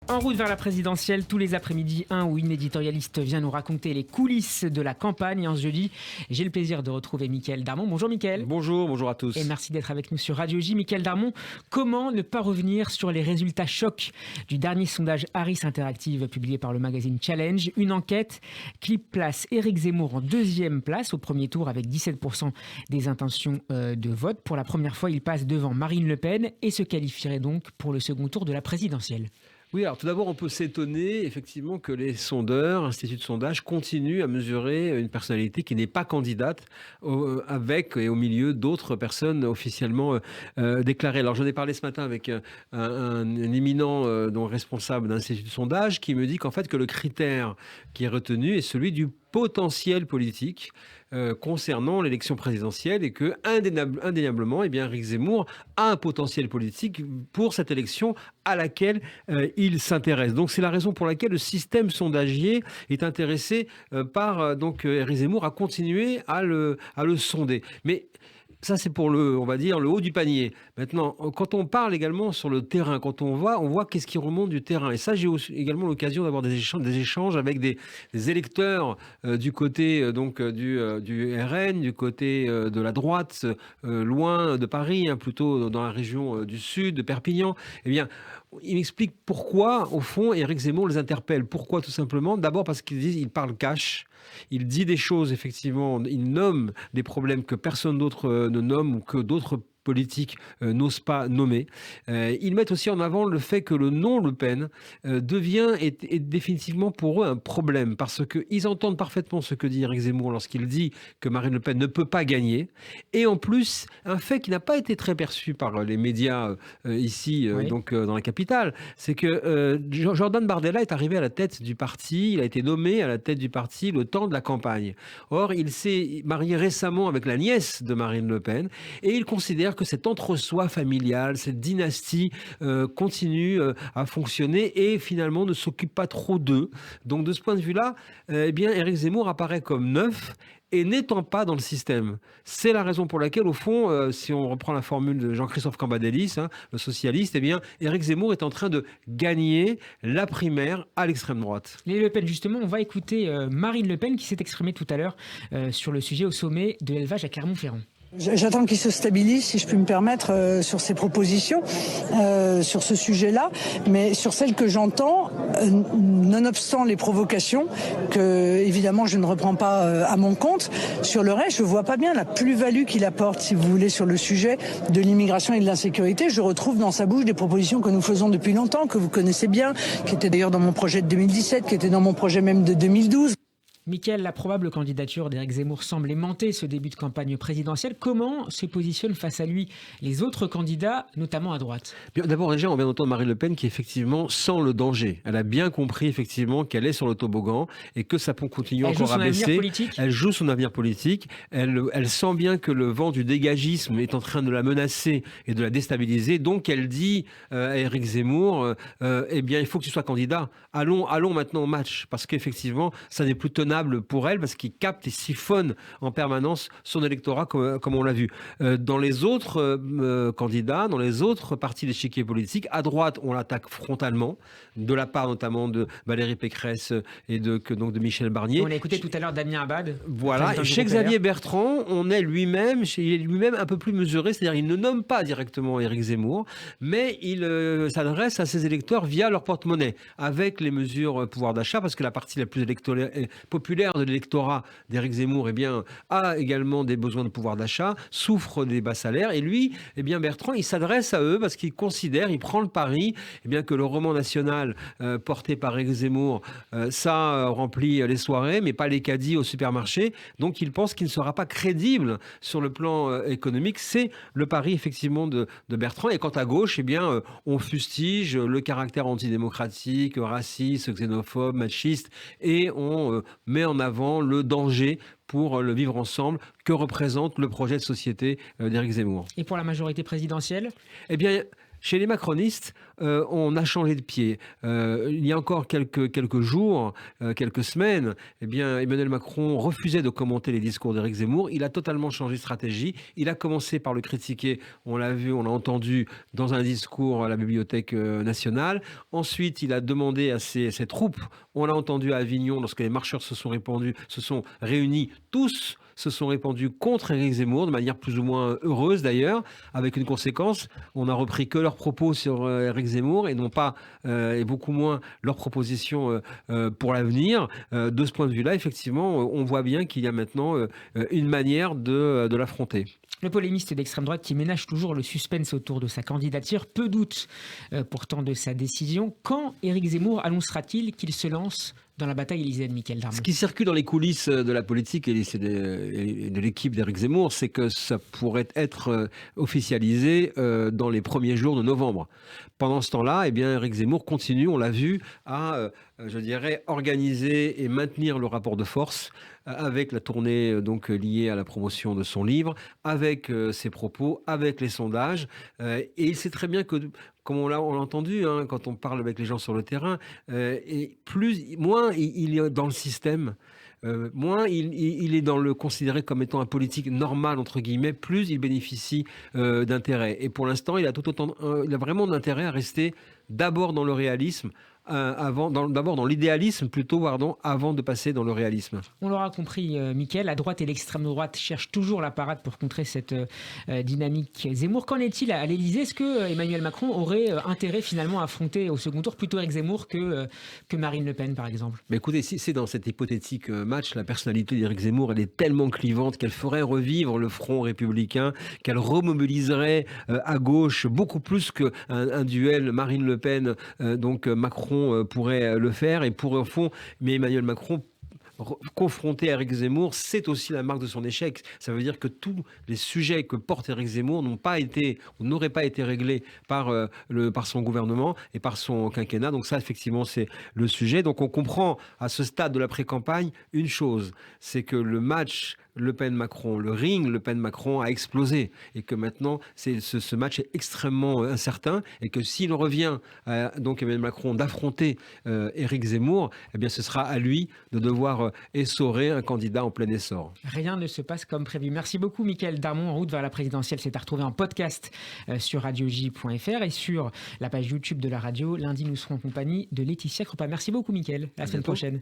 En route vers la présidentielle, tous les après-midi, un ou une éditorialiste vient nous raconter les coulisses de la campagne. En ce jeudi, j'ai le plaisir de retrouver Mickaël Darmon. Bonjour Mickaël. Bonjour à tous. Et merci d'être avec nous sur Radio J. Mickaël Darmon, comment ne pas revenir sur les résultats chocs du dernier sondage Harris Interactive publié par le magazine Challenge. Une enquête qui place Éric Zemmour en deuxième place au premier tour avec 17% des intentions de vote. Pour la première fois, il passe devant Marine Le Pen et se qualifierait donc pour le second tour de la présidentielle. Oui, alors tout d'abord, on peut s'étonner effectivement que les sondeurs, instituts de sondage, continuent à mesurer une personnalité qui n'est pas candidate avec et au milieu d'autres personnes officiellement déclarées. Alors j'en ai parlé ce matin avec un éminent responsable d'un institut de sondage qui me dit qu'en fait que le critère qui est retenu est celui du potentiel politique concernant l'élection présidentielle et que indéniablement, Éric Zemmour a un potentiel politique pour cette élection à laquelle il s'intéresse. Donc c'est la raison pour laquelle le système sondagier est intéressé par Éric Zemmour à continuer à le sonder. Mais ça, c'est pour on va dire, le haut du panier. Maintenant, quand on parle également sur le terrain, quand on voit qu'est-ce qui remonte du terrain. Et ça, j'ai également l'occasion d'avoir des échanges avec des électeurs du côté du RN, du côté de la droite, loin de Paris, plutôt dans la région du sud, de Perpignan. Eh bien, il m'explique pourquoi, au fond, Éric Zemmour les interpelle. Pourquoi, tout simplement? D'abord parce qu'il parle cash. Il dit des choses, effectivement, il nomme des problèmes que personne d'autre ne nomme ou que d'autres politiques n'osent pas nommer. Ils mettent aussi en avant le fait que le nom Le Pen est définitivement pour eux un problème parce qu'ils entendent parfaitement ce que dit Éric Zemmour lorsqu'il dit que Marine Le Pen ne peut pas gagner. Et en plus, un fait qui n'a pas été très perçu par les médias ici, Oui. dans la capitale, c'est que Jordan Bardella est arrivé à la tête du parti, il a été nommé à la tête du parti le temps de la campagne. Or, il s'est marié récemment avec la nièce de Marine Le Pen et il considère que cet entre-soi familial, cette dynastie continue à fonctionner et finalement ne s'occupe pas trop d'eux. Donc de ce point de vue-là, Éric Zemmour apparaît comme neuf et n'étant pas dans le système. C'est la raison pour laquelle, au fond, si on reprend la formule de Jean-Christophe Cambadélis, le socialiste, Éric Zemmour est en train de gagner la primaire à l'extrême droite. Les Le Pen, justement, on va écouter Marine Le Pen qui s'est exprimée tout à l'heure sur le sujet au sommet de l'élevage à Clermont-Ferrand. J'attends qu'il se stabilise, si je puis me permettre, sur ses propositions, sur ce sujet-là. Mais sur celles que j'entends, nonobstant les provocations, que évidemment je ne reprends pas à mon compte, sur le reste, je vois pas bien la plus-value qu'il apporte, si vous voulez, sur le sujet de l'immigration et de l'insécurité. Je retrouve dans sa bouche des propositions que nous faisons depuis longtemps, que vous connaissez bien, qui étaient d'ailleurs dans mon projet de 2017, qui étaient dans mon projet même de 2012. Mickaël, la probable candidature d'Éric Zemmour semble aimanter ce début de campagne présidentielle. Comment se positionnent face à lui les autres candidats, notamment à droite? D'abord, déjà, on vient d'entendre Marine Le Pen qui, effectivement, sent le danger. Elle a bien compris, effectivement, qu'elle est sur le toboggan et que ça peut continuer encore à baisser. Elle joue son avenir politique. Elle sent bien que le vent du dégagisme est en train de la menacer et de la déstabiliser. Donc, elle dit à Éric Zemmour, il faut que tu sois candidat. Allons maintenant au match. Parce qu'effectivement, ça n'est plus tenable pour elle parce qu'il capte et siphonne en permanence son électorat comme on l'a vu. Dans les autres candidats, dans les autres parties de l'échiquier politique, à droite, on l'attaque frontalement, de la part notamment de Valérie Pécresse et de Michel Barnier. On l'a écouté tout à l'heure Damien Abad. Voilà, et chez Xavier Bertrand, il est lui-même un peu plus mesuré, c'est-à-dire il ne nomme pas directement Éric Zemmour, mais il s'adresse à ses électeurs via leur porte-monnaie, avec les mesures pouvoir d'achat, parce que la partie la plus populaire de l'électorat d'Éric Zemmour a également des besoins de pouvoir d'achat, souffre des bas salaires, et lui, Bertrand, il s'adresse à eux parce qu'il considère, il prend le pari que le roman national porté par Éric Zemmour, ça remplit les soirées, mais pas les caddies au supermarché, donc il pense qu'il ne sera pas crédible sur le plan économique. C'est le pari effectivement de Bertrand. Et quant à gauche, on fustige le caractère antidémocratique, raciste, xénophobe, machiste, et on met en avant le danger pour le vivre ensemble que représente le projet de société d'Éric Zemmour. Et pour la majorité présidentielle ? Chez les macronistes, on a changé de pied. Il y a encore quelques jours, quelques semaines, eh bien, Emmanuel Macron refusait de commenter les discours d'Éric Zemmour. Il a totalement changé de stratégie. Il a commencé par le critiquer, on l'a vu, on l'a entendu dans un discours à la Bibliothèque nationale. Ensuite, il a demandé à ses troupes, on l'a entendu à Avignon, lorsque les marcheurs se sont réunis, tous se sont répandus contre Éric Zemmour, de manière plus ou moins heureuse d'ailleurs, avec une conséquence, on n'a repris que leurs propos sur Éric Zemmour et non pas, et beaucoup moins leurs propositions pour l'avenir. De ce point de vue-là, effectivement, on voit bien qu'il y a maintenant une manière de l'affronter. Le polémiste d'extrême droite qui ménage toujours le suspense autour de sa candidature, peu doute pourtant de sa décision. Quand Éric Zemmour annoncera-t-il qu'il se lance dans la bataille élyséenne, Mickaël Darmon? Ce qui circule dans les coulisses de la politique et de l'équipe d'Éric Zemmour, c'est que ça pourrait être officialisé dans les premiers jours de novembre. Pendant ce temps-là, eh bien, Éric Zemmour continue, on l'a vu, à, je dirais, organiser et maintenir le rapport de force avec la tournée donc liée à la promotion de son livre, avec ses propos, avec les sondages. Et il sait très bien que, comme on l'a entendu quand on parle avec les gens sur le terrain, et moins il est dans le système, moins il est dans le considéré comme étant un politique normal, entre guillemets, plus il bénéficie d'intérêt. Et pour l'instant, il a vraiment d'intérêt à rester d'abord dans le réalisme, d'abord dans l'idéalisme plutôt, avant de passer dans le réalisme. On l'aura compris, Mickaël, la droite et l'extrême droite cherchent toujours la parade pour contrer cette dynamique Zemmour. Qu'en est-il à l'Élysée? Est-ce que Emmanuel Macron aurait intérêt finalement à affronter au second tour plutôt Éric Zemmour que Marine Le Pen, par exemple? Mais écoutez, si c'est dans cet hypothétique match, la personnalité d'Éric Zemmour, elle est tellement clivante qu'elle ferait revivre le front républicain, qu'elle remobiliserait à gauche beaucoup plus qu'un duel Marine Le Pen, donc Macron pourrait le faire, et pour au fond, mais Emmanuel Macron confronté à Éric Zemmour, c'est aussi la marque de son échec. Ça veut dire que tous les sujets que porte Éric Zemmour n'auraient pas été réglés par son gouvernement et par son quinquennat. Donc ça, effectivement, c'est le sujet. Donc on comprend à ce stade de la pré-campagne une chose, c'est que le match Le Pen-Macron, le ring Le Pen-Macron a explosé et que maintenant ce match est extrêmement incertain et que s'il revient donc Emmanuel Macron d'affronter Éric Zemmour, eh bien ce sera à lui de devoir essorer un candidat en plein essor. Rien ne se passe comme prévu. Merci beaucoup Mickaël Darmon. En route vers la présidentielle, c'est à retrouver en podcast sur radioj.fr et sur la page YouTube de la radio. Lundi, nous serons en compagnie de Laetitia Cropa. Merci beaucoup Mickaël. À la semaine prochaine.